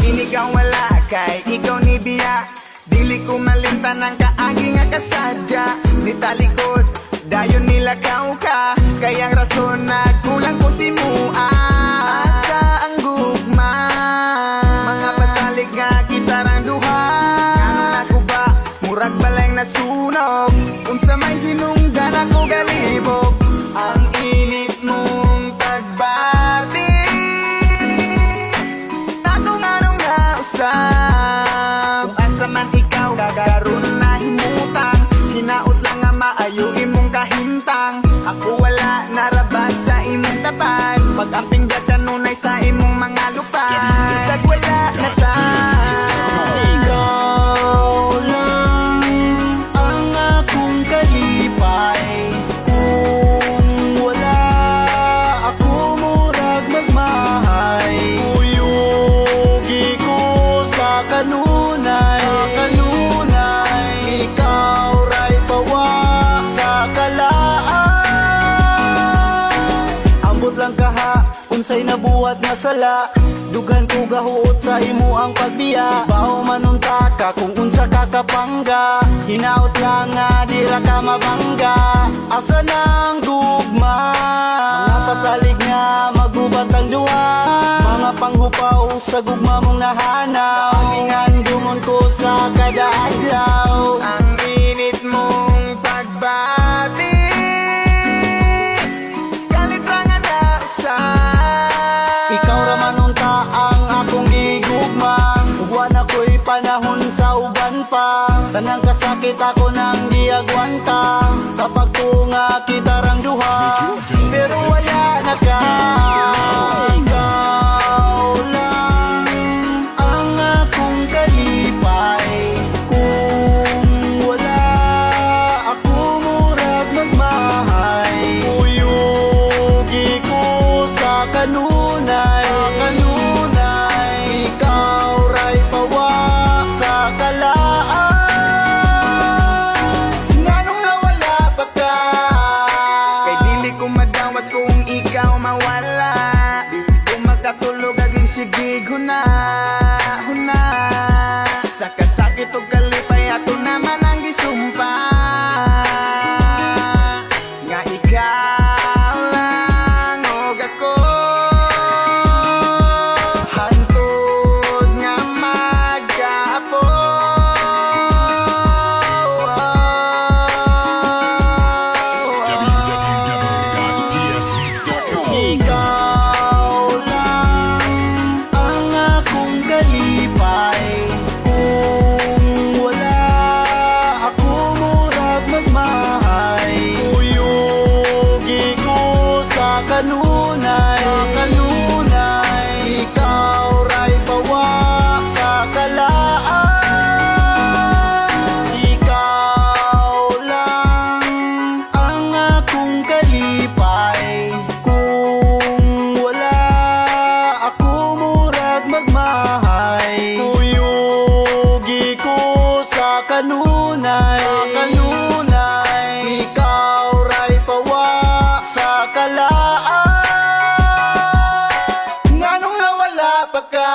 Inig ang wala kay ikaw ni Biya. Dili ko malimtan ang kaagi nga kasadya. Ni talikod, dayon nilakaw ka. Kayang rason nagkulang ko si Mua. Asa ang gugma, mga pasalig nga gitarang duha. Ganong naguba, murag balay nasunog. Unsa may hinunggan ako galibog. Ang init mong pagbati, nato nga nung nausap. Kung asa man ikaw, gagaroon na himutang. Hinaot lang nga maayo imong kahintang. Ako wala narabas sa imong tapat. Pag-amping ka kanunay sa imong mga lupad. Kasag wala na ta. Ikaw lang ang akong kalipay. Kung wala ako, murag magmahay. Uyugi ko sa kanunay, ikaw ray pawa sa kalaan. Ambot lang kaha, unsay nabuhat nga sala. Dugan ko gahuot sa imo ang pagbiya. Bao manunta ka kung unsa ka kapangga. Hinaot lang nga dira ka mabangga. Asa nang gugma, mga pasalig nga magubat ang duha. Mga panghupaw sa gugma mong nahanaw. Ingan gumon ko sa kada adlaw. Ang init mong pagbati, galit ra nga nausap. Ikaw ra manunta ang akong gigugma. Ugwan ako'y panahon sa uban pa. Tanang kasakit ako nang diagwanta. Sa pagtunga kita rang duha, pero wala na ka. Ikaw lang ang akong kalipay. Kung wala ako, murag magmahay. Uyugi ko sa kanunay, ikaw ray pawa sa kalaan. Nganong nawala pa ka? Kay dili ko madawat kung ikaw mawala. Di ko makatulog aging sigig huna. Sa kasakit o kalipay ato naman ang gisumpa. Nga ikaw lang og ako. Hantod nga magkaapo. Ikaw lang ang akong kalipay. Kung wala ako, murag magmahay. Uyugi ko sa kanunay, ikaw ray pawa sa kalaan. Ikaw lang ang akong kalipay. Kung wala ako, murag magmahay. Uyugi ko sa kanunay, ikaw ray pawa sa kalaan. Nganong nawala pa ka?